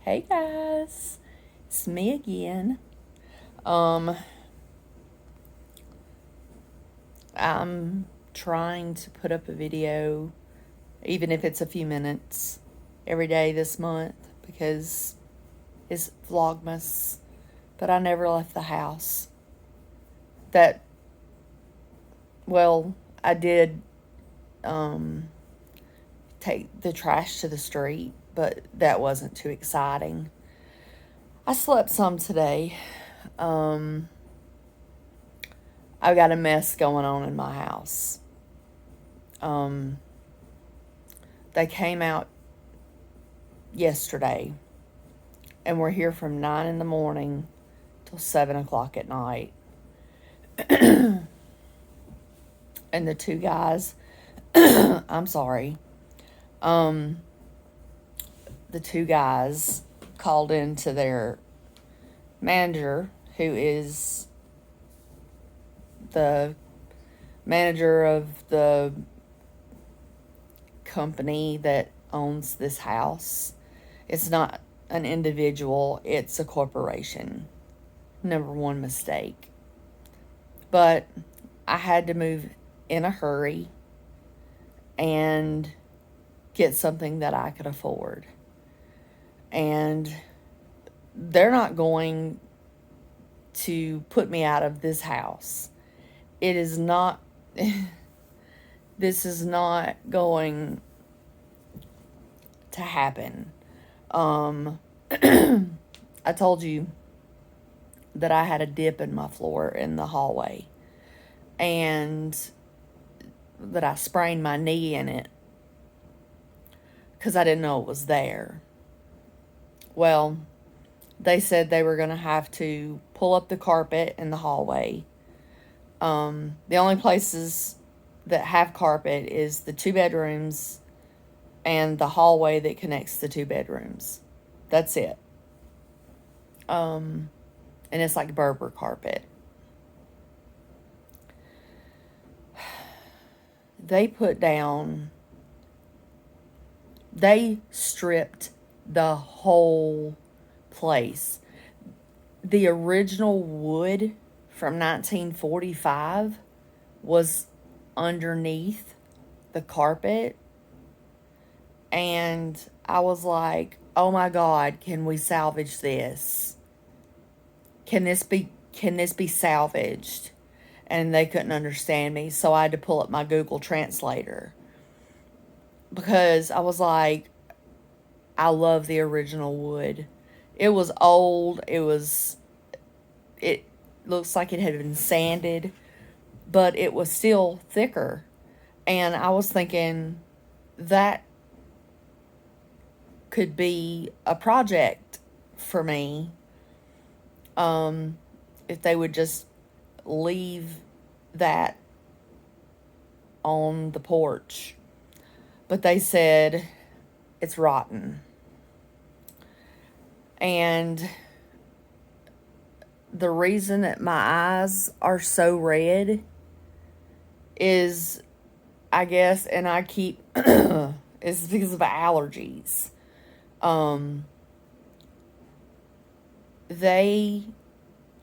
Hey guys, it's me again. I'm trying to put up a video, even if it's a few minutes, every day this month because it's Vlogmas, but I never left the house. That, well, I did take the trash to the street, but that wasn't too exciting. I slept some today. I've got a mess going on in my house. They came out yesterday and we're here from 9 in the morning till 7 o'clock at night. And the two guys, I'm sorry, the two guys called in to their manager, who is the manager of the company that owns this house. It's not an individual, it's a corporation. Number one mistake. But I had to move in a hurry and get something that I could afford. And they're not going to put me out of this house. It is not, this is not going to happen. I told you that I had a dip in my floor in the hallway and that I sprained my knee in it because I didn't know it was there. Well, they said they were going to have to pull up the carpet in the hallway. The only places that have carpet is the 2 bedrooms and the hallway that connects the 2 bedrooms. That's it. And it's like Berber carpet. They stripped the whole place. The original wood from 1945 was underneath the carpet. And I was like, oh my God, can we salvage this? Can this be salvaged? And they couldn't understand me, so I had to pull up my Google Translator. Because I was like, I love the original wood. It was old, it looks like it had been sanded, but it was still thicker. And I was thinking that could be a project for me, if they would just leave that on the porch. But they said it's rotten. And the reason that my eyes are so red is, I guess, and I keep, is because of allergies. They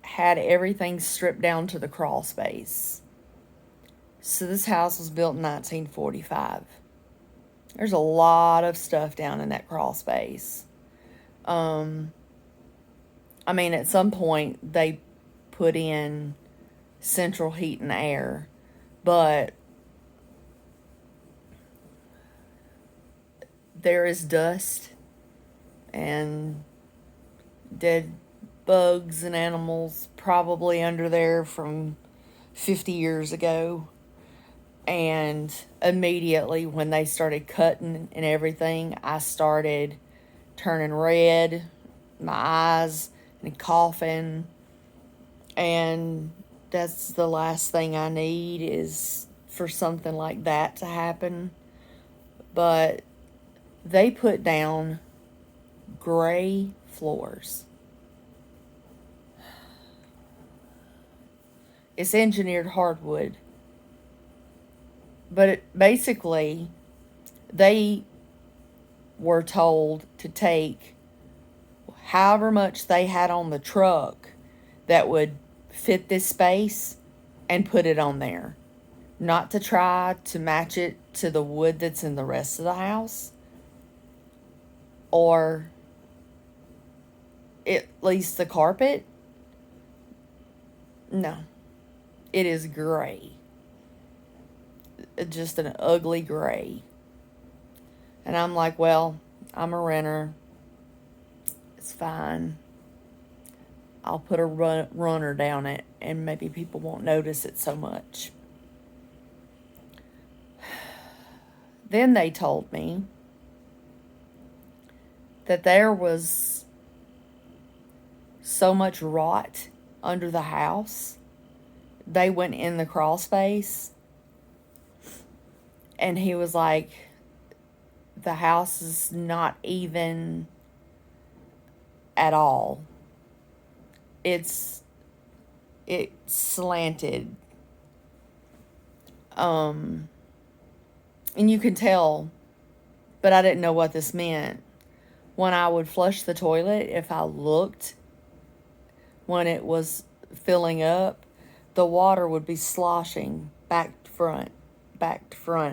had everything stripped down to the crawl space. So this house was built in 1945. There's a lot of stuff down in that crawl space. I mean, at some point they put in central heat and air, but there is dust and dead bugs and animals probably under there from 50 years ago. And immediately when they started cutting and everything, I started turning red, my eyes, and coughing. And that's the last thing I need, is for something like that to happen. But they put down gray floors. It's engineered hardwood. But they were told to take however much they had on the truck that would fit this space and put it on there. Not to try to match it to the wood that's in the rest of the house, or at least the carpet. No, it is gray. Just an ugly gray. And I'm like, well, I'm a renter. It's fine. I'll put a runner down it, and maybe people won't notice it so much. Then they told me that there was so much rot under the house. They went in the crawl space, and he was like, the house is not even at all. It's slanted. And you can tell, but I didn't know what this meant. When I would flush the toilet, if I looked when it was filling up, the water would be sloshing back to front.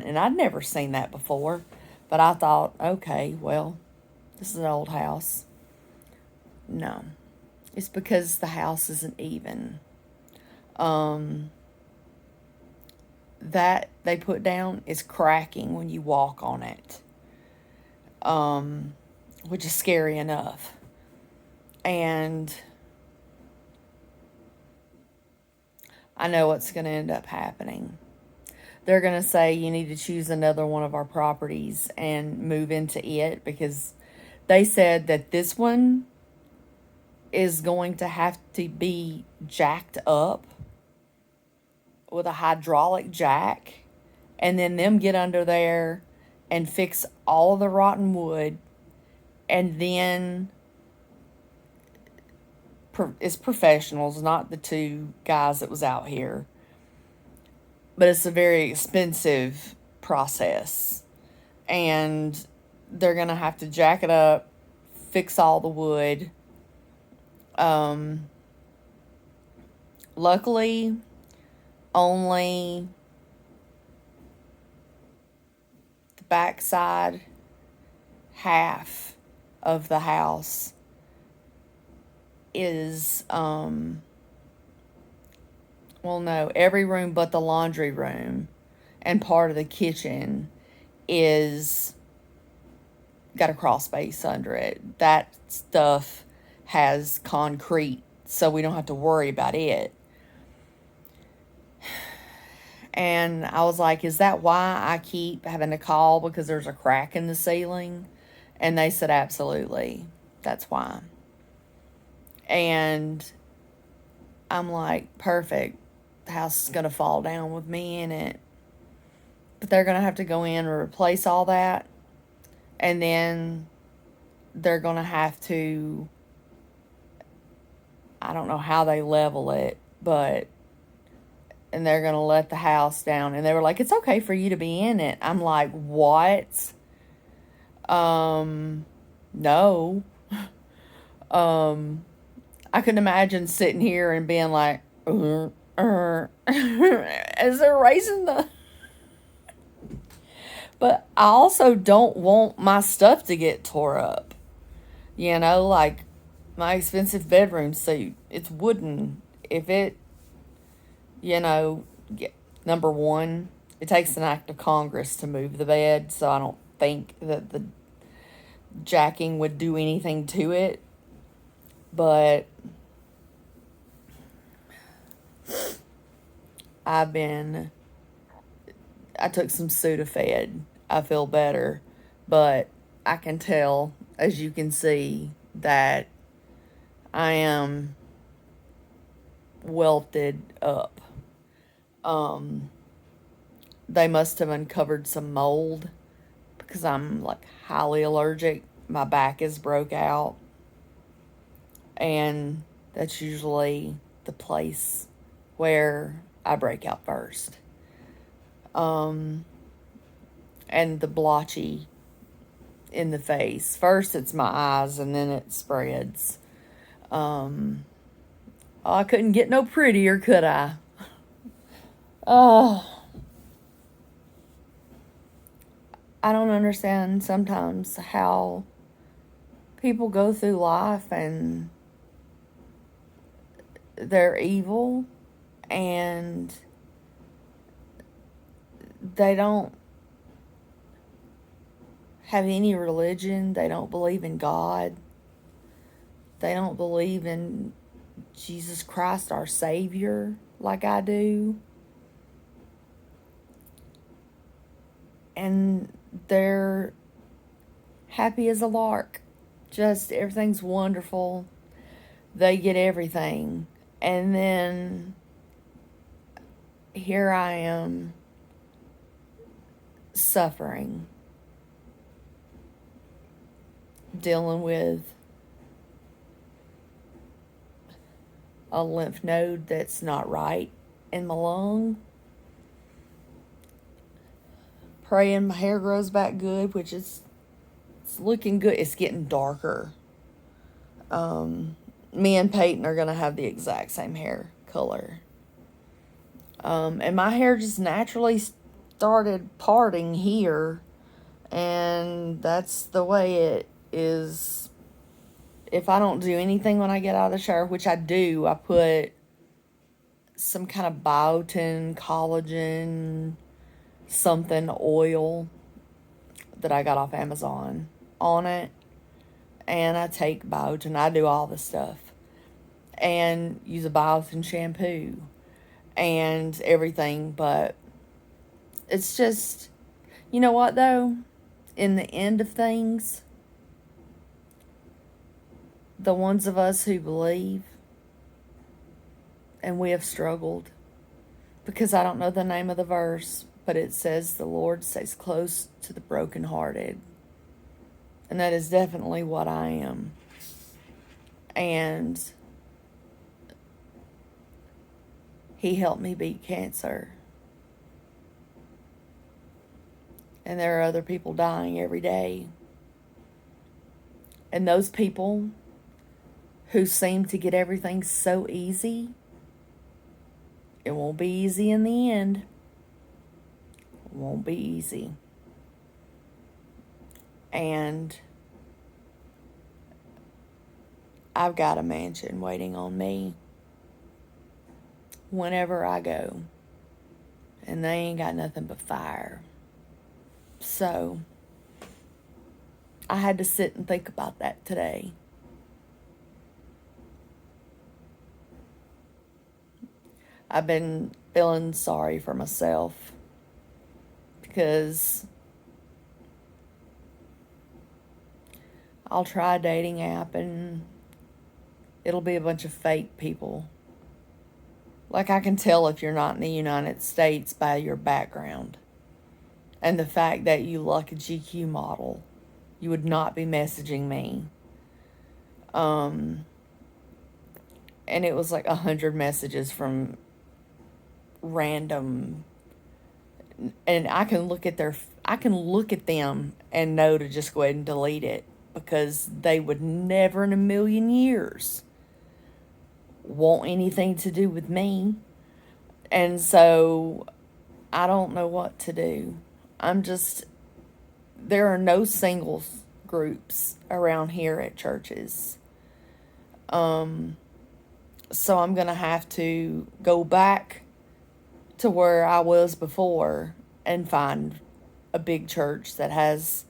And I'd never seen that before. But I thought, okay, well, this is an old house. No. It's because the house isn't even. That they put down is cracking when you walk on it. Which is scary enough. And I know what's going to end up happening. They're going to say you need to choose another one of our properties and move into it, because they said that this one is going to have to be jacked up with a hydraulic jack, and then them get under there and fix all the rotten wood, and then it's professionals, not the two guys that was out here. But it's a very expensive process. And they're going to have to jack it up, fix all the wood. Luckily, only the backside half of the house is, well, no, every room but the laundry room and part of the kitchen is got a crawl space under it. That stuff has concrete, so we don't have to worry about it. And I was like, is that why I keep having to call, because there's a crack in the ceiling? And they said, absolutely, that's why. And I'm like, perfect. The house is going to fall down with me in it. But they're going to have to go in and replace all that. And then they're going to have to, I don't know how they level it, but, and they're going to let the house down. And they were like, it's okay for you to be in it. I'm like, what? No. I couldn't imagine sitting here and being like, as they're raising the... But I also don't want my stuff to get tore up. You know, like my expensive bedroom suit. It's wooden. If it, you know, number one, it takes an act of Congress to move the bed, so I don't think that the jacking would do anything to it. But I took some Sudafed. I feel better, but I can tell, as you can see, that I am welted up. They must have uncovered some mold, because I'm like highly allergic. My back is broke out, and that's usually the place where I break out first. And the blotchy in the face. First it's my eyes and then it spreads. I couldn't get no prettier, could I? Oh, I don't understand sometimes how people go through life and they're evil and they don't have any religion. They don't believe in God. They don't believe in Jesus Christ, our Savior, like I do. And they're happy as a lark. Just everything's wonderful. They get everything. And then here I am suffering, dealing with a lymph node that's not right in my lung, praying my hair grows back good, which is it's looking good. It's getting darker. Me and Peyton are going to have the exact same hair color. And my hair just naturally started parting here, and that's the way it is. If I don't do anything when I get out of the shower, which I do, I put some kind of biotin, collagen, something oil that I got off Amazon on it. And I take biotin. I do all this stuff. And use a biotin shampoo and everything. But it's just, you know what though? In the end of things, the ones of us who believe, and we have struggled, because I don't know the name of the verse, but it says the Lord stays close to the brokenhearted. And that is definitely what I am. And He helped me beat cancer. And there are other people dying every day. And those people who seem to get everything so easy, it won't be easy in the end. It won't be easy. And I've got a mansion waiting on me whenever I go. And they ain't got nothing but fire. So I had to sit and think about that today. I've been feeling sorry for myself because I'll try a dating app and it'll be a bunch of fake people. Like, I can tell if you're not in the United States by your background and the fact that you look a GQ model. You would not be messaging me. And it was like 100 messages from random, and I can look at them and know to just go ahead and delete it, because they would never in a million years want anything to do with me. And so I don't know what to do. There are no singles groups around here at churches. So I'm going to have to go back to where I was before and find a big church that has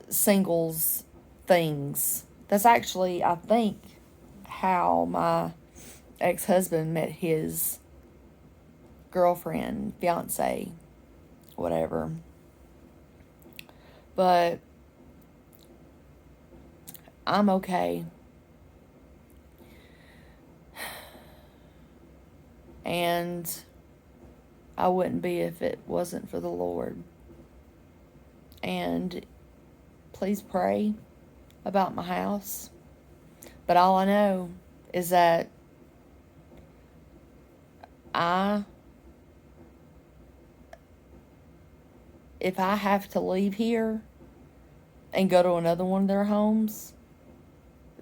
singles things. That's actually, I think, how my ex-husband met his girlfriend, fiance, whatever. But I'm okay. And I wouldn't be if it wasn't for the Lord. And please pray about my house. But all I know is that if I have to leave here, and go to another one of their homes,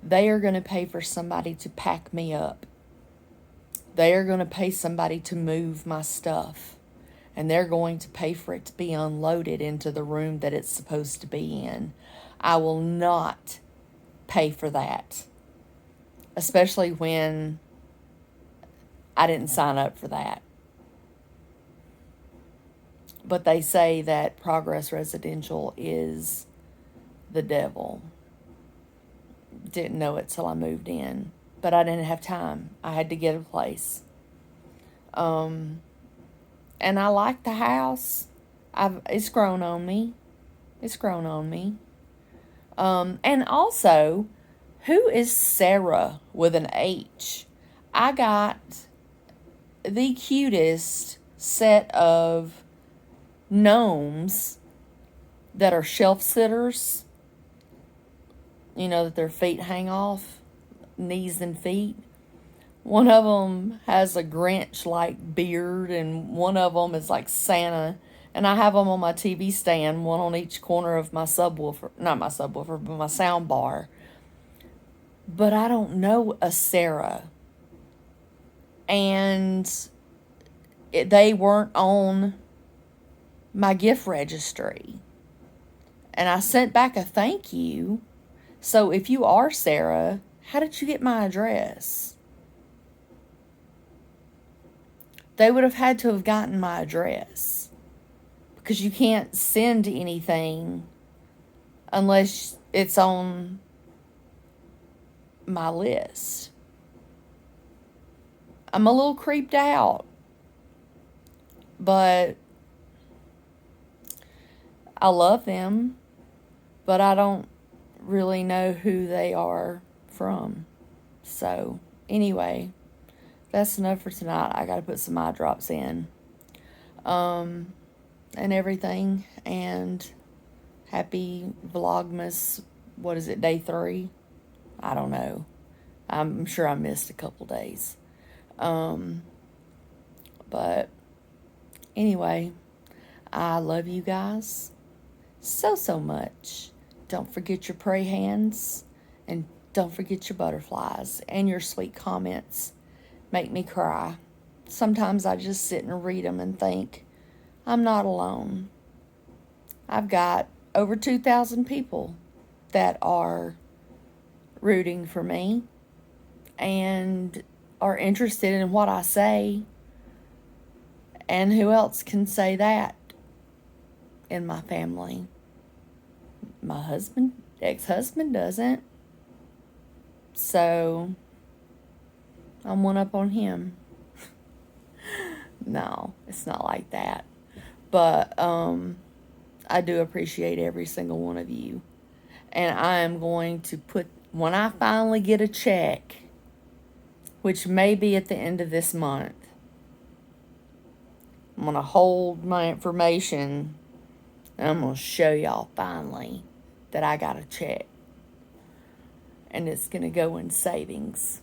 they are going to pay for somebody to pack me up. They are going to pay somebody to move my stuff. And they're going to pay for it to be unloaded into the room that it's supposed to be in. I will not pay for that. Especially when I didn't sign up for that. But they say that Progress Residential is the devil. Didn't know it till I moved in. But I didn't have time. I had to get a place. And I like the house. It's grown on me. It's grown on me. And also, who is Sarah with an H? I got the cutest set of gnomes that are shelf sitters. You know, that their feet hang off, knees and feet. One of them has a Grinch-like beard, and one of them is like Santa. And I have them on my TV stand, one on each corner of my subwoofer. Not my subwoofer, but my sound bar. But I don't know a Sarah. And they weren't on my gift registry. And I sent back a thank you. So if you are Sarah, how did you get my address? They would have had to have gotten my address. Because you can't send anything unless it's on my list. I'm a little creeped out. But I love them. But I don't really know who they are from. So, anyway, that's enough for tonight. I got to put some eye drops in. And everything. And happy Vlogmas, what is it, day 3? I don't know. I'm sure I missed a couple days. But anyway, I love you guys so much. Don't forget your pray hands, and don't forget your butterflies, and your sweet comments make me cry. Sometimes I just sit and read them and think, I'm not alone. I've got over 2,000 people that are rooting for me and are interested in what I say. And who else can say that in my family? My husband, ex-husband doesn't. So I'm one up on him. No, it's not like that. But I do appreciate every single one of you. And I am going to put, when I finally get a check, which may be at the end of this month, I'm going to hold my information, and I'm going to show y'all finally that I got a check. And it's going to go in savings,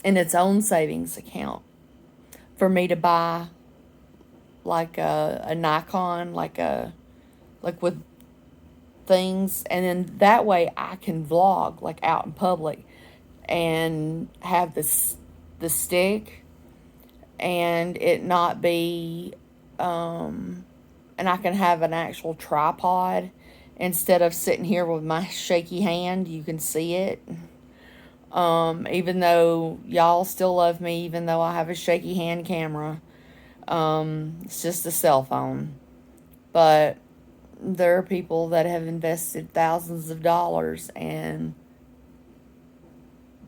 in its own savings account, for me to buy like a Nikon, like with things, and then that way I can vlog like out in public and have the stick and it not be and I can have an actual tripod instead of sitting here with my shaky hand. You can see it. Even though y'all still love me, even though I have a shaky hand camera, it's just a cell phone. But there are people that have invested thousands of dollars and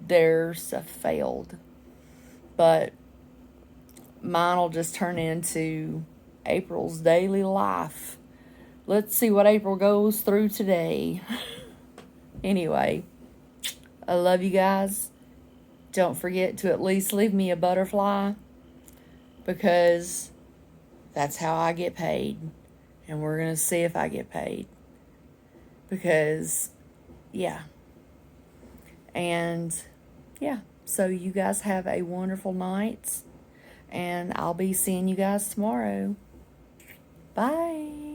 their stuff failed. But mine will just turn into April's daily life. Let's see what April goes through today. Anyway, I love you guys. Don't forget to at least leave me a butterfly, because that's how I get paid. And we're going to see if I get paid. Because, yeah. And, yeah. So you guys have a wonderful night. And I'll be seeing you guys tomorrow. Bye.